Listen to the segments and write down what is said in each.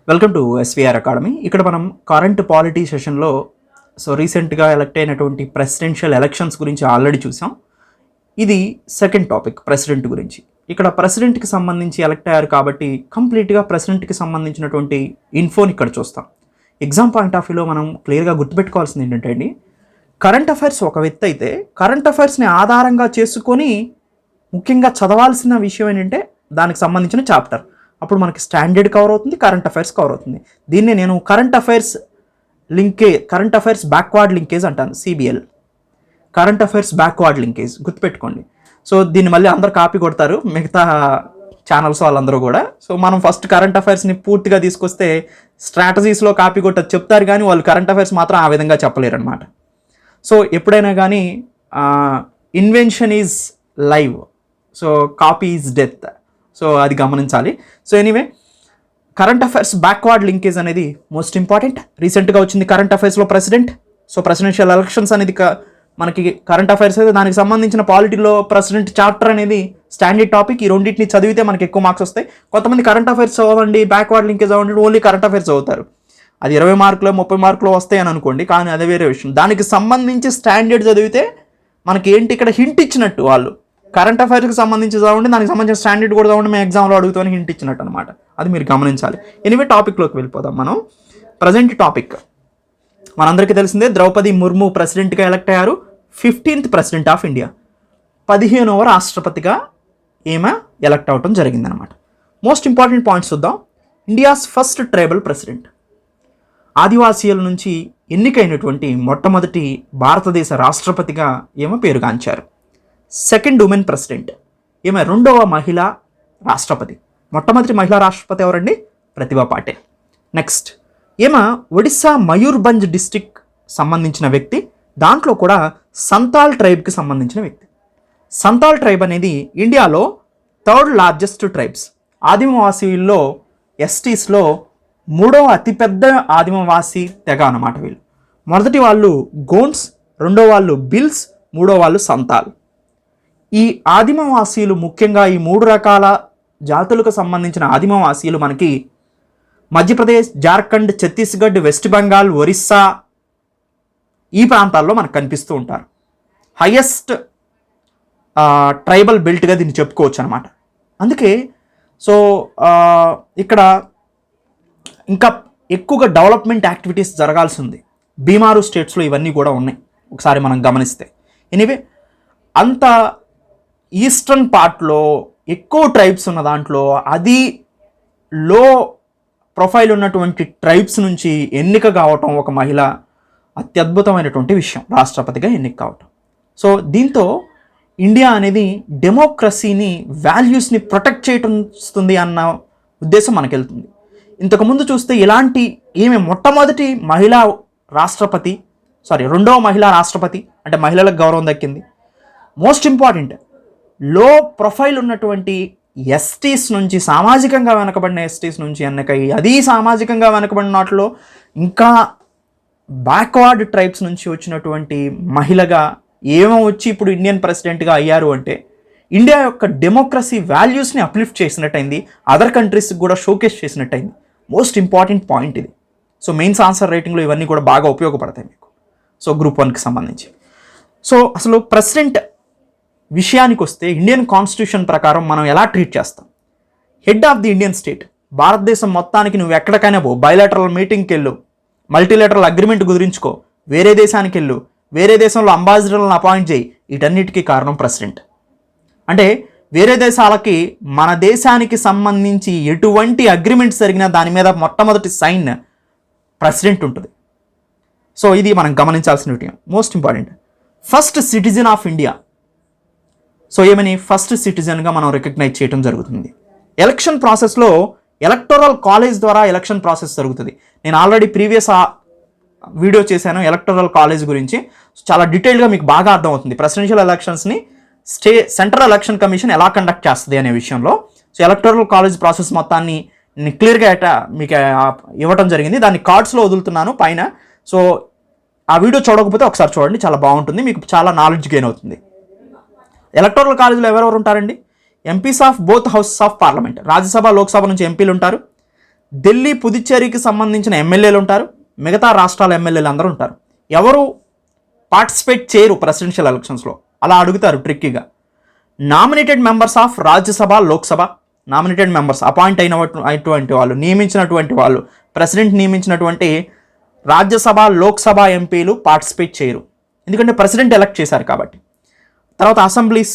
Welcome to SVR academy. ఇక్కడ మనం current polity సెషన్లో రీసెంట్గా ఎలక్ట్ అయినటువంటి ప్రెసిడెన్షియల్ ఎలక్షన్స్ గురించి ఆల్రెడీ చూసాం. ఇది సెకండ్ టాపిక్ ప్రెసిడెంట్ గురించి. ఇక్కడ ప్రెసిడెంట్కి సంబంధించి ఎలక్ట్ అయ్యారు కాబట్టి కంప్లీట్గా ప్రెసిడెంట్కి సంబంధించినటువంటి ఇన్ఫోని ఇక్కడ చూస్తాం. ఎగ్జామ్ పాయింట్ ఆఫ్ వ్యూలో మనం క్లియర్గా గుర్తుపెట్టుకోవాల్సింది ఏంటంటే అండి, కరెంట్ అఫైర్స్ ఒక వ్యక్తి అయితే కరెంట్ అఫైర్స్ని ఆధారంగా చేసుకొని ముఖ్యంగా చదవాల్సిన విషయం ఏంటంటే దానికి సంబంధించిన చాప్టర్. అప్పుడు మనకి స్టాండర్డ్ కవర్ అవుతుంది, కరెంట్ అఫైర్స్ కవర్ అవుతుంది. దీన్ని నేను కరెంట్ అఫైర్స్ బ్యాక్వర్డ్ లింకేజ్ అంటాను, CBL, current affairs backward linkage. గుర్తుపెట్టుకోండి. సో దీన్ని మళ్ళీ అందరూ కాపీ కొడతారు, మిగతా ఛానల్స్ వాళ్ళందరూ కూడా. సో మనం ఫస్ట్ కరెంట్ అఫైర్స్ని పూర్తిగా తీసుకొస్తే స్ట్రాటజీస్లో కాపీ కొట్టదు చెప్తారు, కానీ వాళ్ళు కరెంట్ అఫైర్స్ మాత్రం ఆ విధంగా చెప్పలేరు అనమాట. సో ఎప్పుడైనా కానీ invention is live, so copy is death. So అది గమనించాలి. So anyway, current affairs backward linkage అనేది మోస్ట్ ఇంపార్టెంట్. రీసెంట్గా వచ్చింది కరెంట్ అఫైర్స్లో ప్రెసిడెంట్. సో ప్రెసిడెన్షియల్ ఎలక్షన్స్ అనేది మనకి కరెంట్ అఫైర్స్ అయితే దానికి సంబంధించిన పాలిటీలో ప్రెసిడెంట్ చాప్టర్ అనేది స్టాండర్డ్ టాపిక్. ఈ రెండింటిని చదివితే మనకి ఎక్కువ మార్క్స్ వస్తాయి. కొంతమంది కరెంట్ అఫైర్స్ చదవండి, బ్యాక్వర్డ్ లింకేజ్ చదవండి, ఓన్లీ కరెంట్ అఫైర్స్ చదువుతారు. అది 20 మార్కులు 30 మార్కులు వస్తాయి అని అనుకోండి, కానీ అదే వేరే విషయం. దానికి సంబంధించి స్టాండర్డ్ చదివితే మనకి ఏంటి ఇక్కడ హింట్ ఇచ్చినట్టు, వాళ్ళు కరెంట్ అఫైర్స్కి సంబంధించి చదవండి, దానికి సంబంధించిన స్టాండర్డ్ కూడా చదవండి, మేము ఎగ్జామ్లో అడుగుతామని హింట్ ఇచ్చినట్టు అనమాట. అది మీరు గమనించాలి. ఎనివే టాపిక్లోకి వెళ్ళిపోదాం మనం. ప్రజెంట్ టాపిక్ మనందరికీ తెలిసిందే, ద్రౌపది ముర్ము ప్రెసిడెంట్గా ఎలక్ట్ అయ్యారు. 15th ప్రెసిడెంట్ ఆఫ్ ఇండియా, 15వ రాష్ట్రపతిగా ఈమె ఎలక్ట్ అవటం జరిగిందనమాట. మోస్ట్ ఇంపార్టెంట్ పాయింట్స్ చూద్దాం. ఇండియాస్ ఫస్ట్ ట్రైబల్ ప్రెసిడెంట్, ఆదివాసీల నుంచి ఎన్నికైనటువంటి మొట్టమొదటి భారతదేశ రాష్ట్రపతిగా ఈమె పేరుగాంచారు. సెకండ్ ఉమెన్ ప్రెసిడెంట్, ఈమె 2వ మహిళా రాష్ట్రపతి. మొట్టమొదటి మహిళా రాష్ట్రపతి ఎవరండి? ప్రతిభా పాటిల్. నెక్స్ట్, ఈమె ఒడిస్సా మయూర్భంజ్ డిస్టిక్ సంబంధించిన వ్యక్తి. దాంట్లో కూడా సంతాల్ ట్రైబ్కి సంబంధించిన వ్యక్తి. సంతాల్ ట్రైబ్ అనేది ఇండియాలో 3rd లార్జెస్ట్ ట్రైబ్స్. ఆదిమవాసీల్లో ఎస్టీస్లో 3వ అతిపెద్ద ఆదిమవాసీ తెగ అన్నమాట వీళ్ళు. మొదటి వాళ్ళు గోండ్స్, 2వ వాళ్ళు బిల్స్, 3వ వాళ్ళు సంతాల్. ఈ ఆదిమవాసీలు ముఖ్యంగా ఈ 3 రకాల జాతులకు సంబంధించిన ఆదిమవాసీలు మనకి మధ్యప్రదేశ్, జార్ఖండ్, ఛత్తీస్గఢ్, వెస్ట్ బెంగాల్, ఒరిస్సా ఈ ప్రాంతాల్లో మనకు కనిపిస్తూ ఉంటారు. హైయెస్ట్ ట్రైబల్ బెల్ట్గా దీన్ని చెప్పుకోవచ్చు అనమాట. అందుకే సో ఇక్కడ ఇంకా ఎక్కువగా డెవలప్మెంట్ యాక్టివిటీస్ జరగాల్సి ఉంది. బీమారు స్టేట్స్లో ఇవన్నీ కూడా ఉన్నాయి ఒకసారి మనం గమనిస్తే. ఎనీవే, అంత ఈస్టర్న్ పార్ట్లో ఎక్కువ ట్రైబ్స్ ఉన్న దాంట్లో అది లో ప్రొఫైల్ ఉన్నటువంటి ట్రైబ్స్ నుంచి ఎన్నిక కావటం ఒక మహిళ అత్యద్భుతమైనటువంటి విషయం, రాష్ట్రపతిగా ఎన్నిక కావటం. సో దీంతో ఇండియా అనేది డెమోక్రసీని, వాల్యూస్ని ప్రొటెక్ట్ చేయటం అన్న ఉద్దేశం మనకు వెళ్తుంది. ఇంతకుముందు చూస్తే ఇలాంటి ఈమె మొట్టమొదటి మహిళా రాష్ట్రపతి, 2వ మహిళా రాష్ట్రపతి, అంటే మహిళలకు గౌరవం దక్కింది. మోస్ట్ ఇంపార్టెంట్, లో ప్రొఫైల్ ఉన్నటువంటి ఎస్టీస్ నుంచి, సామాజికంగా వెనకబడిన ఎస్టీస్ నుంచి ఎన్నికయ్యి, అది సామాజికంగా వెనకబడిన వాటిలో ఇంకా బ్యాక్వర్డ్ ట్రైబ్స్ నుంచి వచ్చినటువంటి మహిళగా ఏమో వచ్చి ఇప్పుడు ఇండియన్ ప్రెసిడెంట్గా అయ్యారు అంటే ఇండియా యొక్క డెమోక్రసీ వాల్యూస్ని అప్లిఫ్ట్ చేసినట్టయింది, అదర్ కంట్రీస్కి కూడా షోకేస్ చేసినట్టయింది. మోస్ట్ ఇంపార్టెంట్ పాయింట్ ఇది. సో మెయిన్స్ ఆన్సర్ రైటింగ్లో ఇవన్నీ కూడా బాగా ఉపయోగపడతాయి మీకు. సో గ్రూప్ 1కి సంబంధించి. సో అసలు ప్రెసిడెంట్ విషయానికి వస్తే ఇండియన్ కాన్స్టిట్యూషన్ ప్రకారం మనం ఎలా ట్రీట్ చేస్తాం? Head of the Indian state. భారతదేశం మొత్తానికి నువ్వు ఎక్కడికైనా పో, బైలాటరల్ మీటింగ్కి వెళ్ళు, మల్టీలేటరల్ అగ్రిమెంట్ కుదిరించుకో, వేరే దేశానికి వెళ్ళు, వేరే దేశంలో అంబాసిడర్లను అపాయింట్ చేయి, వీటన్నిటికీ కారణం ప్రెసిడెంట్. అంటే వేరే దేశాలకి మన దేశానికి సంబంధించి ఎటువంటి అగ్రిమెంట్స్ జరిగినా దాని మీద మొట్టమొదటి సైన్ ప్రెసిడెంట్ ఉంటుంది. సో ఇది మనం గమనించాల్సిన విషయం, most important. First citizen of India. So ఏమని ఫస్ట్ సిటిజన్గా మనం రికగ్నైజ్ చేయడం జరుగుతుంది. ఎలక్షన్ ప్రాసెస్లో ఎలక్టోరల్ కాలేజ్ ద్వారా ఎలక్షన్ ప్రాసెస్ జరుగుతుంది. నేను ఆల్రెడీ ప్రీవియస్ వీడియో చేశాను ఎలక్టోరల్ కాలేజ్ గురించి. చాలా డీటెయిల్గా మీకు బాగా అర్థమవుతుంది ప్రెసిడెన్షియల్ ఎలక్షన్స్ని సెంట్రల్ ఎలక్షన్ కమిషన్ ఎలా కండక్ట్ చేస్తుంది అనే విషయంలో. సో ఎలక్టోరల్ కాలేజ్ ప్రాసెస్ మొత్తాన్ని నేను క్లియర్గా మీకు ఇవ్వటం జరిగింది. దాన్ని కార్డ్స్లో వదులుతున్నాను పైన. సో ఆ వీడియో చూడకపోతే ఒకసారి చూడండి, చాలా బాగుంటుంది, మీకు చాలా నాలెడ్జ్ గెయిన్ అవుతుంది. ఎలక్టోరల్ కాలేజ్లో ఎవరెవరు ఉంటారండి? MPs of both houses of parliament, Rajya Sabha Lok Sabha నుంచి ఎంపీలు ఉంటారు. ఢిల్లీ పుదుచ్చేరికి సంబంధించిన ఎమ్మెల్యేలు ఉంటారు, మిగతా రాష్ట్రాల ఎమ్మెల్యేలు అందరూ ఉంటారు. ఎవరు పార్టిసిపేట్ చేయరు ప్రెసిడెన్షియల్ ఎలక్షన్స్లో. అలా అడుగుతారు ట్రిక్కీగా. Nominated members of Rajya Sabha, Lok Sabha, nominated members appoint అయినటువంటి వాళ్ళు, నియమించినటువంటి వాళ్ళు, ప్రెసిడెంట్ నియమించినటువంటి రాజ్యసభ, లోక్సభ ఎంపీలు పార్టిసిపేట్ చేయరు, ఎందుకంటే ప్రెసిడెంట్ ఎలక్ట్ చేశారు కాబట్టి. తర్వాత అసెంబ్లీస్,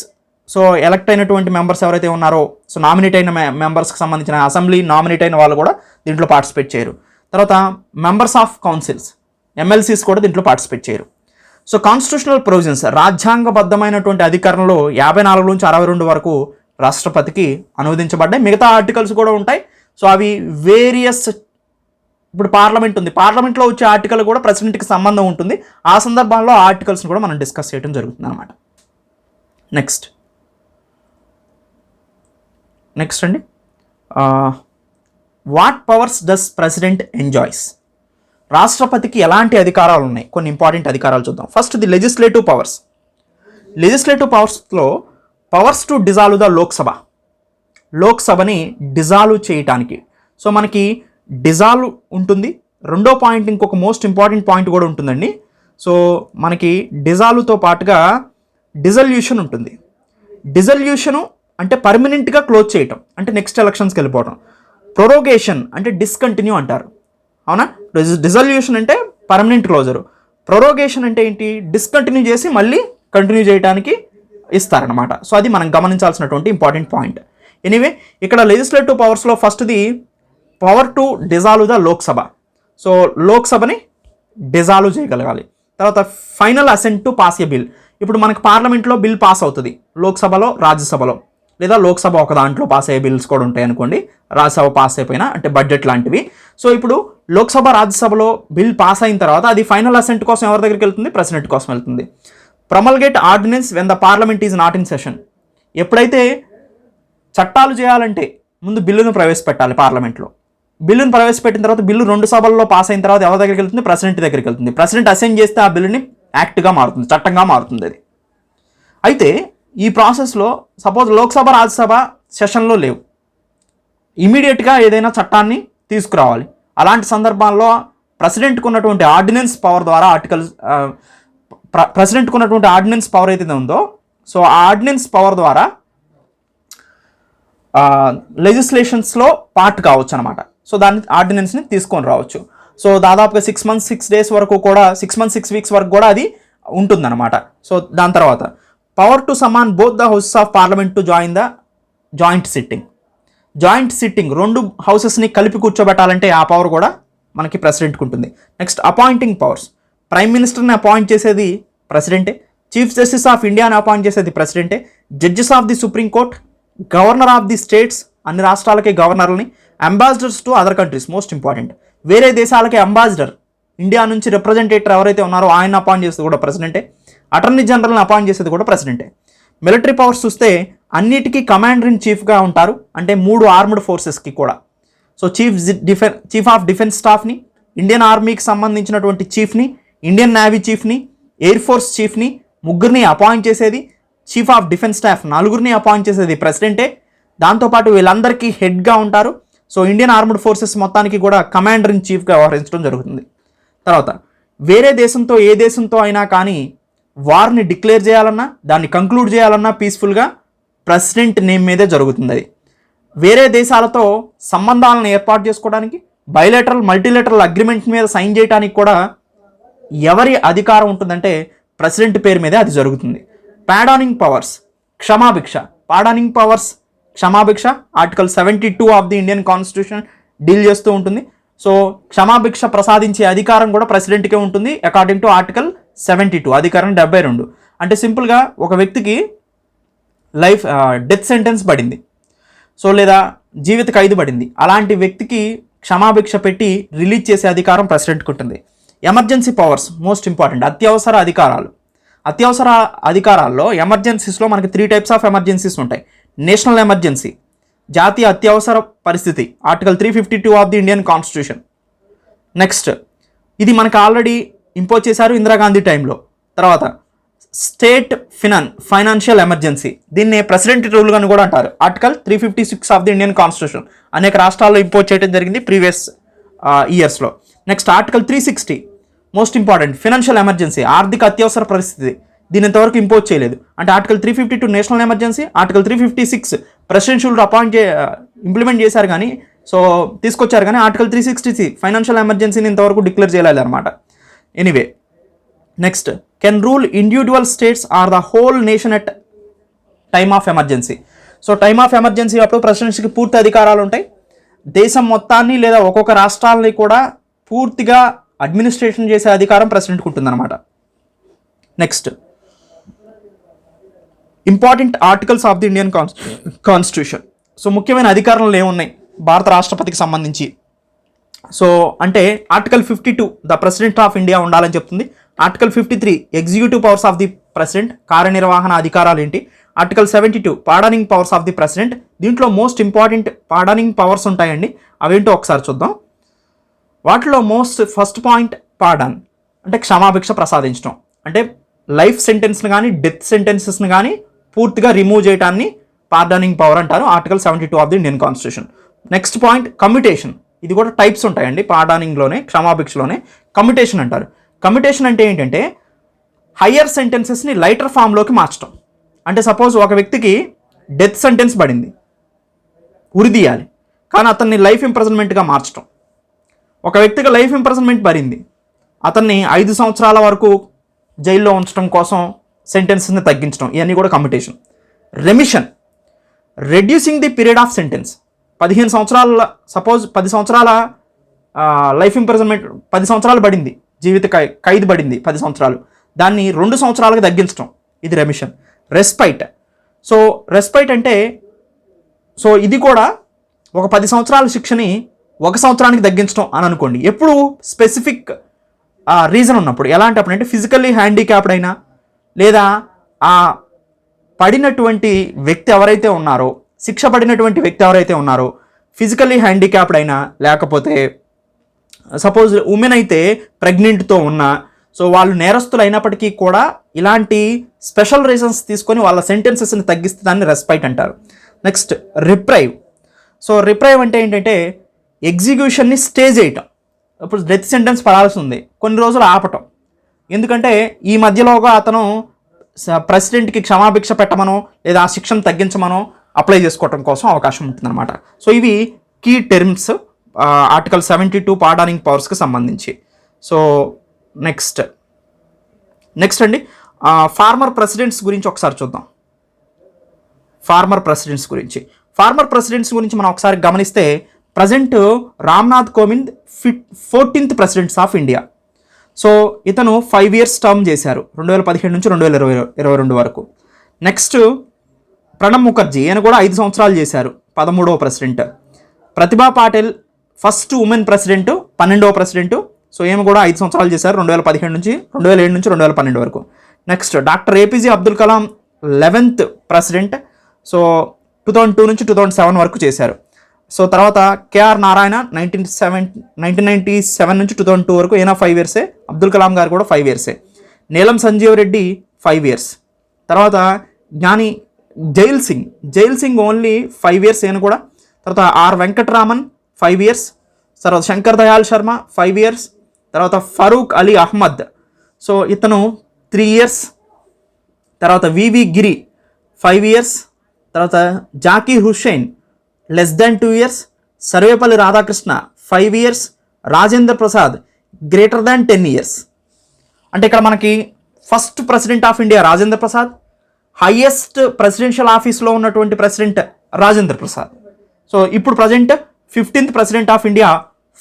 సో ఎలక్ట్ అయినటువంటి మెంబర్స్ ఎవరైతే ఉన్నారో, సో నామినేట్ అయిన మెంబర్స్కి సంబంధించిన అసెంబ్లీ నామినేట్ అయిన వాళ్ళు కూడా దీంట్లో పార్టిసిపేట్ చేయరు. తర్వాత మెంబర్స్ ఆఫ్ కౌన్సిల్స్, ఎమ్మెల్సీస్ కూడా దీంట్లో పార్టిసిపేట్ చేయరు. సో కాన్స్టిట్యూషనల్ ప్రొవిజన్స్, రాజ్యాంగబద్ధమైనటువంటి అధికారంలో 54 నుంచి 62 వరకు రాష్ట్రపతికి అనువదించబడ్డాయి. మిగతా ఆర్టికల్స్ కూడా ఉంటాయి. సో అవి వేరియస్, ఇప్పుడు పార్లమెంట్ ఉంది, పార్లమెంట్లో వచ్చే ఆర్టికల్ కూడా ప్రెసిడెంట్కి సంబంధం ఉంటుంది. ఆ సందర్భంలో ఆ ఆర్టికల్స్ని కూడా మనం డిస్కస్ చేయడం జరుగుతుంది అనమాట. నెక్స్ట్ అండి, what powers does president enjoys? రాష్ట్రపతికి ఎలాంటి అధికారాలు ఉన్నాయి? కొన్ని ఇంపార్టెంట్ అధికారాలు చూద్దాం. First the legislative powers. Legislative పవర్స్లో powers to dissolve the Lok Sabha, లోక్సభని డిజాల్వ్ చేయటానికి. సో మనకి డిజాల్వ్ ఉంటుంది. రెండో పాయింట్, ఇంకొక మోస్ట్ ఇంపార్టెంట్ పాయింట్ కూడా ఉంటుందండి. సో మనకి డిజాల్వ్తో పాటుగా డిజల్యూషన్ ఉంటుంది. డిజల్యూషను అంటే పర్మనెంట్గా క్లోజ్ చేయటం, అంటే నెక్స్ట్ ఎలక్షన్స్కి వెళ్ళిపోవడం. ప్రొరోగేషన్ అంటే డిస్కంటిన్యూ అంటారు, అవునా? డిజల్యూషన్ అంటే పర్మనెంట్ క్లోజరు, ప్రొరోగేషన్ అంటే ఏంటి? డిస్కంటిన్యూ చేసి మళ్ళీ కంటిన్యూ చేయడానికి ఇస్తారనమాట. సో అది మనం గమనించాల్సినటువంటి ఇంపార్టెంట్ పాయింట్. ఎనీవే, ఇక్కడ లెజిస్లేటివ్ పవర్స్లో ఫస్ట్ది power to dissolve the Lok Sabha. So లోక్సభని డిజాల్వ్ చేయగలగాలి. తర్వాత final assent to pass a bill. ఇప్పుడు మనకి పార్లమెంట్లో బిల్ పాస్ అవుతుంది, లోక్సభలో, రాజ్యసభలో, లేదా లోక్సభ ఒక దాంట్లో పాస్ అయ్యే బిల్స్ కూడా ఉంటాయి అనుకోండి, రాజ్యసభ పాస్ అయిపోయినా, అంటే బడ్జెట్ లాంటివి. సో ఇప్పుడు లోక్సభ, రాజ్యసభలో బిల్ పాస్ అయిన తర్వాత అది ఫైనల్ అసెంట్ కోసం ఎవరి దగ్గరికి వెళ్తుంది? ప్రెసిడెంట్ కోసం వెళ్తుంది. Promulgate ordinance when the parliament is not in session. ఎప్పుడైతే చట్టాలు చేయాలంటే ముందు బిల్లును ప్రవేశపెట్టాలి పార్లమెంట్లో. బిల్లును ప్రవేశపెట్టిన తర్వాత బిల్లు 2 సభల్లో పాస్ అయిన తర్వాత ఎవరి దగ్గరికి వెళ్తుంది? ప్రెసిడెంట్ దగ్గరికి వెళ్తుంది. ప్రెసిడెంట్ అసెంట్ చేస్తే ఆ బిల్లుని యాక్ట్గా మారుతుంది, చట్టంగా మారుతుంది అది. అయితే ఈ ప్రాసెస్లో సపోజ్ లోక్సభ, రాజ్యసభ సెషన్లో లేవు, ఇమీడియట్గా ఏదైనా చట్టాన్ని తీసుకురావాలి. అలాంటి సందర్భాల్లో ప్రెసిడెంట్కు ఉన్నటువంటి ఆర్డినెన్స్ పవర్ ద్వారా ప్రెసిడెంట్కు ఉన్నటువంటి ఆర్డినెన్స్ పవర్ ఏదైతే ఉందో, సో ఆ ఆర్డినెన్స్ పవర్ ద్వారా లెజిస్లేషన్స్లో పార్ట్ కావచ్చు అనమాట. సో దాన్ని ఆర్డినెన్స్ని తీసుకొని రావచ్చు. సో దాదాపుగా 6 months 6 days వరకు కూడా, 6 months 6 weeks వరకు కూడా అది ఉంటుందన్నమాట. సో దాని తర్వాత power to summon both the houses of parliament to join the joint sitting. Joint sitting, 2 హౌసెస్ని కలిపి కూర్చోబెట్టాలంటే ఆ పవర్ కూడా మనకి ప్రెసిడెంట్కి ఉంటుంది. Next appointing powers. ప్రైమ్ మినిస్టర్ని అపాయింట్ చేసేది ప్రెసిడెంటే, చీఫ్ జస్టిస్ ఆఫ్ ఇండియాని అపాయింట్ చేసేది ప్రెసిడెంటే, judges of the supreme court, governor of the states, అన్ని రాష్ట్రాలకి గవర్నర్ని, ambassadors to other countries, most important, వేరే దేశాలకి అంబాసిడర్, ఇండియా నుంచి రిప్రజెంటేటివ్ ఎవరైతే ఉన్నారో ఆయన అపాయింట్ చేసేది కూడా ప్రెసిడెంటే, అటార్నీ జనరల్ని అపాయింట్ చేసేది కూడా ప్రెసిడెంటే. మిలిటరీ పవర్స్ చూస్తే అన్నిటికీ కమాండర్ ఇన్ చీఫ్గా ఉంటారు, అంటే 3 ఆర్మ్డ్ ఫోర్సెస్కి కూడా. సో చీఫ్ ఆఫ్ డిఫెన్స్ స్టాఫ్ని, ఇండియన్ ఆర్మీకి సంబంధించినటువంటి చీఫ్ని, ఇండియన్ నేవీ చీఫ్ని, ఎయిర్ ఫోర్స్ చీఫ్ని, 3 అపాయింట్ చేసేది chief of defence staff, 4 appoint చేసేది ప్రెసిడెంటే. దాంతోపాటు వీళ్ళందరికీ హెడ్గా ఉంటారు. సో ఇండియన్ ఆర్మ్డ్ ఫోర్సెస్ మొత్తానికి కూడా కమాండర్ ఇన్ చీఫ్గా వ్యవహరించడం జరుగుతుంది. తర్వాత వేరే దేశంతో, ఏ దేశంతో అయినా కానీ వార్ని డిక్లేర్ చేయాలన్నా, దాన్ని కంక్లూడ్ చేయాలన్నా పీస్ఫుల్గా ప్రెసిడెంట్ నేమ్ మీదే జరుగుతుంది. అది వేరే దేశాలతో సంబంధాలను ఏర్పాటు చేసుకోవడానికి, బైలేటరల్, మల్టీలేటరల్ అగ్రిమెంట్ మీద సైన్ చేయడానికి కూడా ఎవరి అధికారం ఉంటుందంటే ప్రెసిడెంట్ పేరు మీదే అది జరుగుతుంది. పాడానింగ్ పవర్స్, క్షమాభిక్ష. పాడానింగ్ పవర్స్, క్షమాభిక్ష article 72 of the Indian constitution deal చేస్తూ ఉంటుంది. సో క్షమాభిక్ష ప్రసాదించే అధికారం కూడా ప్రెసిడెంట్కే ఉంటుంది అకార్డింగ్ టు ఆర్టికల్ 72, అధికారం 72. అంటే సింపుల్గా ఒక వ్యక్తికి డెత్ సెంటెన్స్ పడింది, సో లేదా జీవిత ఖైదు పడింది, అలాంటి వ్యక్తికి క్షమాభిక్ష పెట్టి రిలీజ్ చేసే అధికారం ప్రెసిడెంట్కి ఉంటుంది. ఎమర్జెన్సీ పవర్స్, మోస్ట్ ఇంపార్టెంట్, అత్యవసర అధికారాలు. అత్యవసర అధికారాల్లో ఎమర్జెన్సీస్లో మనకి 3 types ఆఫ్ ఎమర్జెన్సీస్ ఉంటాయి. నేషనల్ ఎమర్జెన్సీ, జాతీయ అత్యవసర పరిస్థితి, article 352 of the Indian constitution. Next ఇది మనకు ఆల్రెడీ ఇంపోజ్ చేశారు ఇందిరాగాంధీ టైంలో. తర్వాత స్టేట్ ఫైనాన్షియల్ ఎమర్జెన్సీ, దీన్ని ప్రెసిడెంట్ రూల్ అని కూడా అంటారు. Article 356 of the Indian constitution అనేక రాష్ట్రాల్లో ఇంపోజ్ చేయడం జరిగింది ప్రీవియస్ ఇయర్స్లో. Next article 360 most important, financial emergency, ఆర్థిక అత్యవసర పరిస్థితి, దీని ఇంతవరకు ఇంపోజ్ చేయలేదు. అంటే article 352 national emergency, article 356 presidential implement చేశారు కానీ, సో తీసుకొచ్చారు కానీ ఆర్టికల్ 360 ఫైనాన్షియల్ ఎమర్జెన్సీని ఇంతవరకు డిక్లేర్ చేయలేదు అనమాట. Anyway next, can rule individual states or the whole nation at time of emergency. So time of emergency అప్పుడు ప్రెసిడెన్సీకి పూర్తి అధికారాలు ఉంటాయి. దేశం మొత్తాన్ని లేదా ఒక్కొక్క రాష్ట్రాలని కూడా పూర్తిగా అడ్మినిస్ట్రేషన్ చేసే అధికారం ప్రెసిడెంట్కి ఉంటుందన్నమాట. Next, important articles of the Indian constitution. So ముఖ్యమైన అధికారాలు ఏమున్నాయి భారత రాష్ట్రపతికి సంబంధించి? సో అంటే article 52 the president of India ఉండాలని చెప్తుంది. Article 53 executive powers of the president, కార్యనిర్వహణ అధికారాలు ఏంటి. Article 72 pardoning powers of the president. దీంట్లో మోస్ట్ ఇంపార్టెంట్ పార్డనింగ్ పవర్స్ ఉంటాయండి, అవేంటో ఒకసారి చూద్దాం. వాటిలో ఫస్ట్ పాయింట్ పార్డన్ అంటే క్షమాభిక్ష ప్రసాదించడం, అంటే లైఫ్ సెంటెన్స్ని కానీ డెత్ సెంటెన్సెస్ని కానీ పూర్తిగా రిమూవ్ చేయడాన్ని పార్డనింగ్ పవర్ అంటారు, article 72 of the Indian constitution. Next point commutation, ఇది కూడా టైప్స్ ఉంటాయండి పార్డనింగ్లోనే, క్షమాభిక్షలోనే కమ్యుటేషన్ అంటారు. కమ్యుటేషన్ అంటే ఏంటంటే హయ్యర్ సెంటెన్సెస్ని లైటర్ ఫామ్లోకి మార్చడం. అంటే సపోజ్ ఒక వ్యక్తికి డెత్ సెంటెన్స్ పడింది, ఉరిదీయాలి, కానీ అతన్ని లైఫ్ ఇంప్రిజన్మెంట్గా మార్చడం. ఒక వ్యక్తికి లైఫ్ ఇంప్రిజన్మెంట్ పడింది, అతన్ని 5 సంవత్సరాల వరకు జైల్లో ఉంచడం కోసం సెంటెన్స్ని తగ్గించడం, ఇవన్నీ కూడా commutation. Remission, reducing the period of sentence. 15 సంవత్సరాల సపోజ్ 10 సంవత్సరాల లైఫ్ ఇంప్రిజన్మెంట్ 10 సంవత్సరాలు పడింది, జీవిత ఖైదు పడింది 10 సంవత్సరాలు, దాన్ని 2 సంవత్సరాలకు తగ్గించడం, ఇది రెమిషన్. రెస్పైట్, సో రెస్పైట్ అంటే సో ఇది కూడా ఒక 10 సంవత్సరాల శిక్షని 1 సంవత్సరానికి తగ్గించడం అని అనుకోండి. ఎప్పుడు స్పెసిఫిక్ రీజన్ ఉన్నప్పుడు, ఎలాంటప్పుడు అంటే ఫిజికల్లీ హ్యాండిక్యాప్డ్ అయినా, లేదా ఆ పడినటువంటి వ్యక్తి ఎవరైతే ఉన్నారో, శిక్ష పడినటువంటి వ్యక్తి ఎవరైతే ఉన్నారో ఫిజికల్లీ హ్యాండిక్యాప్డ్ అయినా, లేకపోతే సపోజ్ ఉమెన్ అయితే ప్రెగ్నెంట్తో ఉన్నా, సో వాళ్ళు నేరస్తులు అయినప్పటికీ కూడా ఇలాంటి స్పెషల్ రీజన్స్ తీసుకొని వాళ్ళ సెంటెన్సెస్ని తగ్గిస్తే దాన్ని రెస్పైట్ అంటారు. Next reprieve. సో రిప్రైవ్ అంటే ఏంటంటే ఎగ్జిక్యూషన్ని స్టే చేయటం. ఇప్పుడు డెత్ సెంటెన్స్ పడాల్సి ఉంది, కొన్ని రోజులు ఆపటం, ఎందుకంటే ఈ మధ్యలోగా అతను ప్రెసిడెంట్కి క్షమాభిక్ష పెట్టమనో లేదా ఆ శిక్షను తగ్గించమనో అప్లై చేసుకోవటం కోసం అవకాశం ఉంటుందన్నమాట. సో ఇవి కీ టర్మ్స్ ఆర్టికల్ 72 పార్డనింగ్ పవర్స్కి సంబంధించి. సో నెక్స్ట్ అండి ఫార్మర్ ప్రెసిడెంట్స్ గురించి ఒకసారి చూద్దాం. ఫార్మర్ ప్రెసిడెంట్స్ గురించి మనం ఒకసారి గమనిస్తే, present Ramnath Kovind 14th presidents of India. So ఇతను 5 years టర్మ్ చేశారు, 2017 నుంచి 2022 వరకు. నెక్స్ట్ ప్రణబ్ ముఖర్జీ, ఈయన కూడా 5 సంవత్సరాలు చేశారు, 13వ president. Pratibha Patil first women president, 12వ ప్రెసిడెంట్. సో ఈమె కూడా 5 సంవత్సరాలు చేశారు, 2017 నుంచి 2012 వరకు. Next doctor APJ Abdul Kalam 11th president. So 2002 నుంచి 2007 వరకు చేశారు. సో తర్వాత కేఆర్ నారాయణ 1997 నుంచి 2002 వరకు, ఈయన 5 years. అబ్దుల్ కలాం గారు కూడా 5 years. నీలం సంజీవ్ రెడ్డి 5 years. తర్వాత జ్ఞాని జైల్ సింగ్ ఓన్లీ 5 years ఈయన కూడా. తర్వాత ఆర్ వెంకటరామన్ 5 years. తర్వాత శంకర్ దయాల్ శర్మ 5 years. తర్వాత ఫరూక్ అలీ అహ్మద్, సో ఇతను 3 years. తర్వాత వివి గిరి 5 years. తర్వాత Zakir Hussain <2 years. Sarvepalli Radhakrishna 5 years. Rajendra Prasad <10 years. అంటే ఇక్కడ మనకి first president of India Rajendra Prasad, highest presidential ఆఫీస్లో ఉన్నటువంటి ప్రెసిడెంట్ రాజేంద్ర ప్రసాద్. సో ఇప్పుడు present 15th president of India,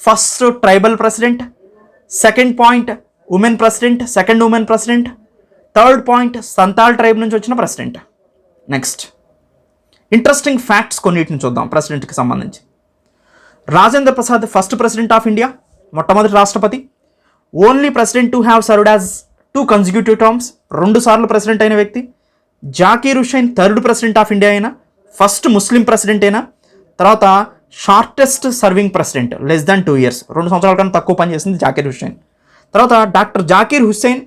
first tribal president. Second point women president, second women president. Third point Santal tribe నుంచి వచ్చిన ప్రెసిడెంట్. నెక్స్ట్ ఇంట్రెస్టింగ్ ఫ్యాక్ట్స్ కొన్నిటిని చూద్దాం ప్రెసిడెంట్కి సంబంధించి. Rajendra Prasad first president of India, మొట్టమొదటి రాష్ట్రపతి. Only president to have served as 2 consecutive terms, 2 సార్లు president అయిన వ్యక్తి. Zakir Hussain 3rd president of India అయినా, ఫస్ట్ ముస్లిం ప్రెసిడెంట్ అయినా. తర్వాత షార్టెస్ట్ సర్వింగ్ ప్రెసిడెంట్, <2 years, 2 సంవత్సరాల కన్నా తక్కువ పనిచేసింది జాకీర్ హుస్సేన్. తర్వాత doctor Zakir Hussain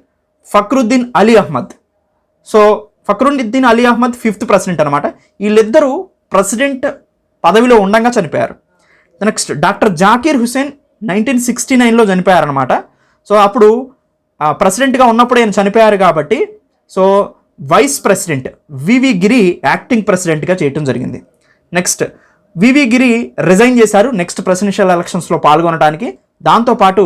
Fakhruddin Ali Ahmed, so Fakhruddin Ali Ahmed 5th president అనమాట. వీళ్ళిద్దరూ ప్రెసిడెంట్ పదవిలో ఉండగా చనిపోయారు. నెక్స్ట్ డాక్టర్ జాకీర్ హుసేన్ 1969లో చనిపోయారనమాట. సో అప్పుడు ప్రెసిడెంట్గా ఉన్నప్పుడు ఆయన చనిపోయారు కాబట్టి so vice president V V Giri acting ప్రెసిడెంట్గా చేయడం జరిగింది. నెక్స్ట్ వివి గిరి రిజైన్ చేశారు నెక్స్ట్ ప్రెసిడెన్షియల్ ఎలక్షన్స్లో పాల్గొనడానికి. దాంతోపాటు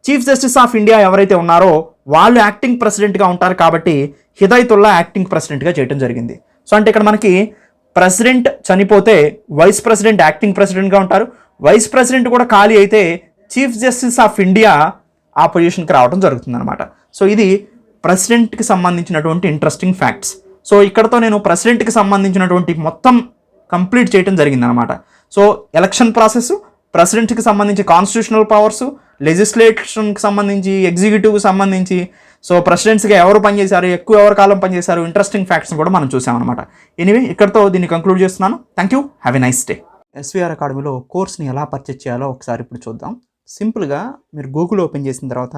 చీఫ్ జస్టిస్ ఆఫ్ ఇండియా ఎవరైతే ఉన్నారో వాళ్ళు యాక్టింగ్ ప్రెసిడెంట్గా ఉంటారు కాబట్టి హిదాయతుల్లా యాక్టింగ్ ప్రెసిడెంట్గా చేయడం జరిగింది. సో అంటే ఇక్కడ మనకి ప్రెసిడెంట్ చనిపోతే వైస్ ప్రెసిడెంట్ యాక్టింగ్ ప్రెసిడెంట్గా ఉంటారు. వైస్ ప్రెసిడెంట్ కూడా ఖాళీ అయితే చీఫ్ జస్టిస్ ఆఫ్ ఇండియా ఆ పొజిషన్కి రావడం జరుగుతుంది అనమాట. సో ఇది ప్రెసిడెంట్కి సంబంధించినటువంటి ఇంట్రెస్టింగ్ ఫ్యాక్ట్స్. సో ఇక్కడతో నేను ప్రెసిడెంట్కి సంబంధించినటువంటి మొత్తం కంప్లీట్ చేయడం జరిగిందనమాట. సో ఎలక్షన్ ప్రాసెస్, ప్రెసిడెంట్కి సంబంధించి కాన్స్టిట్యూషనల్ పవర్స్, లెజిస్లేషన్కి సంబంధించి, ఎగ్జిక్యూటివ్కి సంబంధించి, సో ప్రెసిడెంట్స్గా ఎవరు పనిచేశారు, ఎవరు కాలం పనిచేశారు, ఇంట్రెస్టింగ్ ఫ్యాక్ట్స్ని కూడా మనం చూసామన్నమాట. ఎనీవే ఇక్కడతో దీన్ని కంక్లూడ్ చేస్తున్నాను. Thank you, have a nice day. SVR అకాడమీలో కోర్స్ని ఎలా పర్చేజ్ చేయాలో ఒకసారి ఇప్పుడు చూద్దాం. సింపుల్గా మీరు గూగుల్ ఓపెన్ చేసిన తర్వాత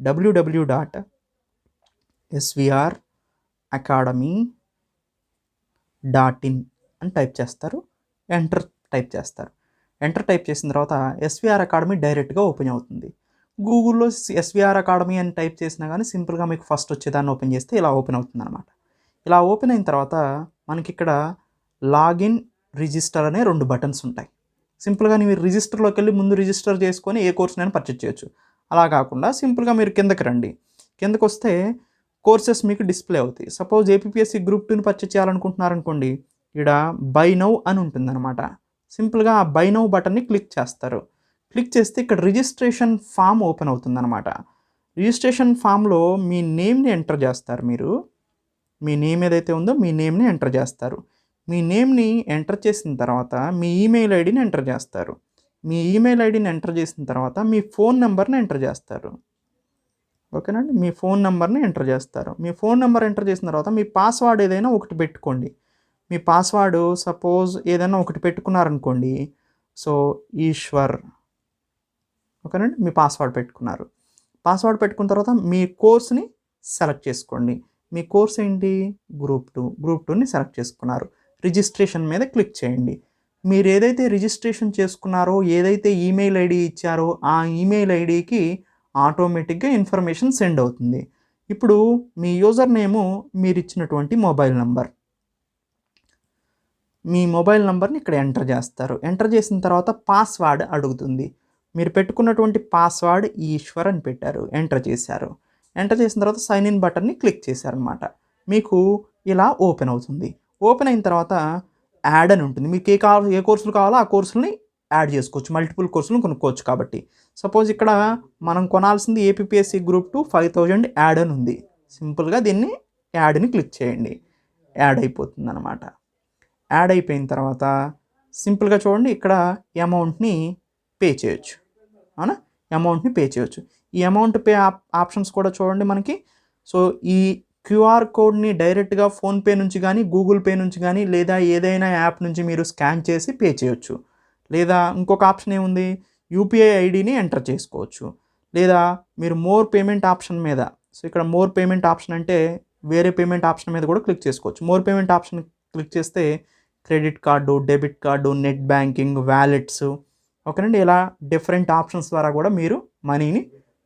www.swracademy.in అని టైప్ చేస్తారు. ఎంటర్ టైప్ చేసిన తర్వాత ఎస్విఆర్ అకాడమీ డైరెక్ట్గా ఓపెన్ అవుతుంది. గూగుల్లో ఎస్విఆర్ అకాడమీ అని టైప్ చేసినా కానీ సింపుల్గా మీకు ఫస్ట్ వచ్చేదాన్ని ఓపెన్ చేస్తే ఇలా ఓపెన్ అవుతుంది అనమాట. ఇలా ఓపెన్ అయిన తర్వాత మనకి ఇక్కడ లాగిన్, రిజిస్టర్ అనే 2 బటన్స్ ఉంటాయి. సింపుల్గా మీరు రిజిస్టర్లోకి వెళ్ళి ముందు రిజిస్టర్ చేసుకొని ఏ కోర్స్ నేను పర్చేజ్ చేయొచ్చు. అలా కాకుండా సింపుల్గా మీరు కిందకి రండి. కిందకు వస్తే కోర్సెస్ మీకు డిస్ప్లే అవుతాయి. సపోజ్ ఏపీఎస్సి గ్రూప్ 2ని పర్చేజ్ చేయాలనుకుంటున్నారనుకోండి, ఇక్కడ బై నౌ అని ఉంటుందన్నమాట. సింపుల్గా ఆ బై నౌ బటన్ని క్లిక్ చేస్తారు. క్లిక్ చేస్తే ఇక్కడ రిజిస్ట్రేషన్ ఫామ్ ఓపెన్ అవుతుందన్నమాట. రిజిస్ట్రేషన్ ఫామ్లో మీ నేమ్ని ఎంటర్ చేస్తారు. మీరు మీ నేమ్ ఏదైతే ఉందో మీ నేమ్ని ఎంటర్ చేస్తారు. మీ నేమ్ని ఎంటర్ చేసిన తర్వాత మీ ఈమెయిల్ ఐడిని ఎంటర్ చేస్తారు. మీ ఈమెయిల్ ఐడిని ఎంటర్ చేసిన తర్వాత మీ ఫోన్ నెంబర్ని ఎంటర్ చేస్తారు. ఓకేనండి, మీ ఫోన్ నెంబర్ని ఎంటర్ చేస్తారు. మీ ఫోన్ నెంబర్ ఎంటర్ చేసిన తర్వాత మీ పాస్వర్డ్ ఏదైనా ఒకటి పెట్టుకోండి. మీ పాస్వర్డ్ సపోజ్ ఏదైనా ఒకటి పెట్టుకున్నారనుకోండి, సో ఈశ్వర్. ఓకేనండి, మీ పాస్వర్డ్ పెట్టుకున్నారు. పాస్వర్డ్ పెట్టుకున్న తర్వాత మీ కోర్స్ని సెలెక్ట్ చేసుకోండి. మీ కోర్స్ ఏంటి? గ్రూప్ 2ని సెలెక్ట్ చేసుకున్నారు. రిజిస్ట్రేషన్ మీద క్లిక్ చేయండి. మీరు ఏదైతే రిజిస్ట్రేషన్ చేసుకున్నారో, ఏదైతే ఈమెయిల్ ఐడి ఇచ్చారో ఆ ఈమెయిల్ ఐడికి ఆటోమేటిక్గా ఇన్ఫర్మేషన్ సెండ్ అవుతుంది. ఇప్పుడు మీ యూజర్ నేము మీరు ఇచ్చినటువంటి మొబైల్ నంబర్. మీ మొబైల్ నంబర్ని ఇక్కడ ఎంటర్ చేస్తారు. ఎంటర్ చేసిన తర్వాత పాస్వర్డ్ అడుగుతుంది. మీరు పెట్టుకున్నటువంటి పాస్వర్డ్ ఈశ్వర్ అని పెట్టారు, ఎంటర్ చేశారు. ఎంటర్ చేసిన తర్వాత సైన్ ఇన్ బటన్ని క్లిక్ చేశారనమాట. మీకు ఇలా ఓపెన్ అవుతుంది. ఓపెన్ అయిన తర్వాత యాడ్ అని ఉంటుంది. మీకు ఏ కోర్సులు కావాలో ఆ కోర్సులని యాడ్ చేసుకోవచ్చు. మల్టిపుల్ కోర్సులు కొనుక్కోవచ్చు. కాబట్టి సపోజ్ ఇక్కడ మనం కొనాల్సింది ఏపీఎస్సి గ్రూప్ 2 5000 యాడ్ అని ఉంది. సింపుల్గా దీన్ని యాడ్ని క్లిక్ చేయండి. యాడ్ అయిపోతుంది అనమాట. యాడ్ అయిపోయిన తర్వాత సింపుల్గా చూడండి, ఇక్కడ అమౌంట్ని పే చేయొచ్చు. అవునా, అమౌంట్ని పే చేయొచ్చు. ఈ అమౌంట్ పే ఆప్షన్స్ కూడా చూడండి మనకి. సో ఈ క్యూఆర్ కోడ్ని డైరెక్ట్గా ఫోన్పే నుంచి కానీ, గూగుల్ పే నుంచి కానీ, లేదా ఏదైనా యాప్ నుంచి మీరు స్కాన్ చేసి పే చేయొచ్చు. లేదా ఇంకొక ఆప్షన్ ఏముంది, యూపీఐ ఐడిని ఎంటర్ చేసుకోవచ్చు. లేదా మీరు మోర్ పేమెంట్ ఆప్షన్ మీద, సో ఇక్కడ మోర్ పేమెంట్ ఆప్షన్ అంటే వేరే పేమెంట్ ఆప్షన్ మీద కూడా క్లిక్ చేసుకోవచ్చు. మోర్ పేమెంట్ ఆప్షన్ క్లిక్ చేస్తే credit card, debit card, net banking, wallets, ఓకేనండి, ఇలా డిఫరెంట్ ఆప్షన్స్ ద్వారా కూడా మీరు మనీని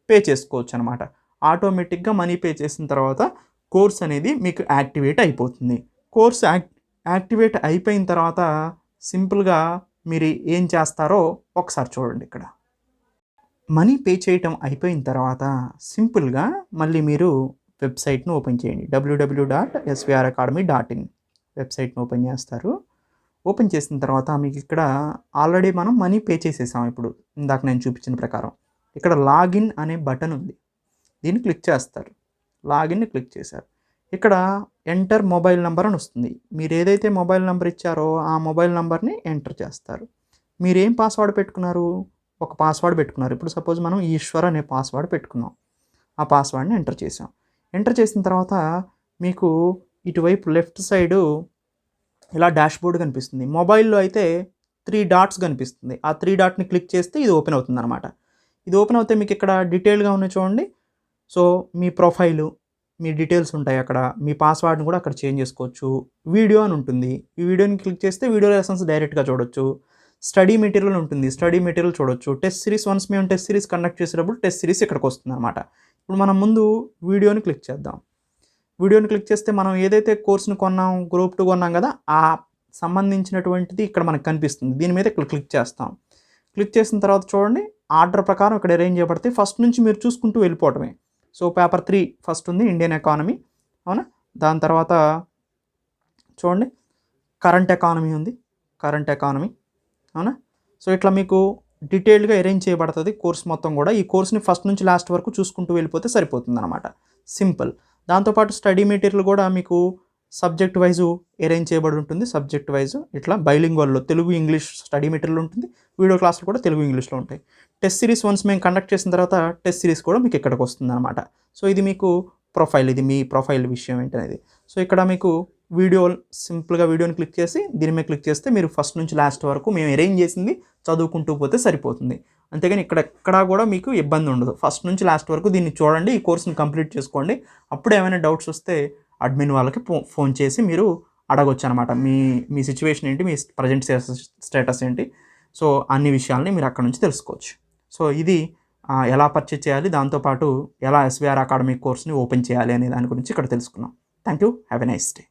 పే చేసుకోవచ్చు అనమాట. ఆటోమేటిక్గా మనీ పే చేసిన తర్వాత కోర్స్ అనేది మీకు యాక్టివేట్ అయిపోతుంది. కోర్స్ యాక్టివేట్ అయిపోయిన తర్వాత సింపుల్గా మీరు ఏం చేస్తారో ఒకసారి చూడండి. ఇక్కడ మనీ పే చేయటం అయిపోయిన తర్వాత సింపుల్గా మళ్ళీ మీరు వెబ్సైట్ను ఓపెన్ చేయండి. www.swracademy.in వెబ్సైట్ను ఓపెన్ చేస్తారు. ఓపెన్ చేసిన తర్వాత మీకు ఇక్కడ ఆల్రెడీ మనం మనీ పే చేసేసాం. ఇప్పుడు ఇందాక నేను చూపించిన ప్రకారం ఇక్కడ లాగిన్ అనే బటన్ ఉంది. దీన్ని క్లిక్ చేస్తారు. లాగిన్ని క్లిక్ చేశారు. ఇక్కడ ఎంటర్ మొబైల్ నెంబర్ అని వస్తుంది. మీరు ఏదైతే మొబైల్ నెంబర్ ఇచ్చారో ఆ మొబైల్ నెంబర్ని ఎంటర్ చేస్తారు. మీరు ఏం పాస్వర్డ్ పెట్టుకున్నారు? ఒక పాస్వర్డ్ పెట్టుకున్నారు. ఇప్పుడు సపోజ్ మనం ఈశ్వర్ అనే పాస్వర్డ్ పెట్టుకున్నాం. ఆ పాస్వర్డ్ని ఎంటర్ చేసాం. ఎంటర్ చేసిన తర్వాత మీకు ఇటువైపు లెఫ్ట్ సైడు ఇలా డాష్బోర్డ్ కనిపిస్తుంది. మొబైల్లో అయితే 3 డాట్స్ కనిపిస్తుంది. ఆ 3 డాట్ని క్లిక్ చేస్తే ఇది ఓపెన్ అవుతుంది అనమాట. ఇది ఓపెన్ అవుతే మీకు ఇక్కడ డీటెయిల్గా ఉన్నాయి చూడండి. సో మీ ప్రొఫైలు, మీ డీటెయిల్స్ ఉంటాయి అక్కడ, మీ పాస్వర్డ్ని కూడా అక్కడ చేంజ్ చేసుకోవచ్చు. వీడియో అని ఉంటుంది, ఈ వీడియోని క్లిక్ చేస్తే వీడియో లెసన్స్ డైరెక్ట్గా చూడొచ్చు. స్టడీ మెటీరియల్ ఉంటుంది, స్టడీ మెటీరియల్ చూడొచ్చు. టెస్ట్ సిరీస్, వన్స్ మేము టెస్ట్ సిరీస్ కండక్ట్ చేసేటప్పుడు టెస్ట్ సిరీస్ ఇక్కడికి వస్తుంది అనమాట. ఇప్పుడు మనం ముందు వీడియోని క్లిక్ చేద్దాం. వీడియోని క్లిక్ చేస్తే మనం ఏదైతే కోర్సుని కొన్నాం, గ్రూప్ 2 కొన్నాం కదా, ఆ సంబంధించినటువంటిది ఇక్కడ మనకు కనిపిస్తుంది. దీని మీద ఇక్కడ క్లిక్ చేస్తాం. క్లిక్ చేసిన తర్వాత చూడండి, ఆర్డర్ ప్రకారం ఇక్కడ అరేంజ్ చేయబడతాయి. ఫస్ట్ నుంచి మీరు చూసుకుంటూ వెళ్ళిపోవటమే. సో పేపర్ 3 ఫస్ట్ ఉంది, ఇండియన్ ఎకానమీ, అవునా. దాని తర్వాత చూడండి, కరెంట్ ఎకానమీ ఉంది, కరెంట్ ఎకానమీ, అవునా. సో ఇట్లా మీకు డీటెయిల్డ్గా అరేంజ్ చేయబడుతుంది కోర్స్ మొత్తం కూడా. ఈ కోర్స్ని ఫస్ట్ నుంచి లాస్ట్ వరకు చూసుకుంటూ వెళ్ళిపోతే సరిపోతుంది అనమాట, సింపుల్. దాంతోపాటు స్టడీ మెటీరియల్ కూడా మీకు సబ్జెక్ట్ వైజు అరేంజ్ చేయబడి ఉంటుంది. సబ్జెక్ట్ వైజు ఇట్లా బైలింగ్వల్లో తెలుగు ఇంగ్లీష్ స్టడీ మెటీరియల్ ఉంటుంది. వీడియో క్లాసులు కూడా తెలుగు ఇంగ్లీష్లో ఉంటాయి. టెస్ట్ సిరీస్ వన్స్ మేము కండక్ట్ చేసిన తర్వాత టెస్ట్ సిరీస్ కూడా మీకు ఇక్కడికి వస్తుంది అనమాట. సో ఇది మీకు ప్రొఫైల్, ఇది మీ ప్రొఫైల్ విషయం ఏంటనేది. సో ఇక్కడ మీకు వీడియో, సింపుల్గా వీడియోని క్లిక్ చేసి దీని మీద క్లిక్ చేస్తే మీరు ఫస్ట్ నుంచి లాస్ట్ వరకు మేము అరేంజ్ చేసింది చదువుకుంటూ పోతే సరిపోతుంది. అంతేగాని ఇక్కడ ఎక్కడా కూడా మీకు ఇబ్బంది ఉండదు. ఫస్ట్ నుంచి లాస్ట్ వరకు దీన్ని చూడండి, ఈ కోర్సుని కంప్లీట్ చేసుకోండి. అప్పుడు ఏమైనా డౌట్స్ వస్తే అడ్మిన్ వాళ్ళకి ఫోన్ చేసి మీరు అడగొచ్చు అనమాట. మీ సిచ్యువేషన్ ఏంటి, మీ ప్రజెంట్ స్టేటస్ ఏంటి, సో అన్ని విషయాల్ని మీరు అక్కడ నుంచి తెలుసుకోవచ్చు. సో ఇది ఎలా పర్చేజ్ చేయాలి, దాంతోపాటు ఎలా SVR అకాడమిక్ కోర్స్ని ఓపెన్ చేయాలి అనే దాని గురించి ఇక్కడ తెలుసుకున్నాం. Thank you, have a nice day.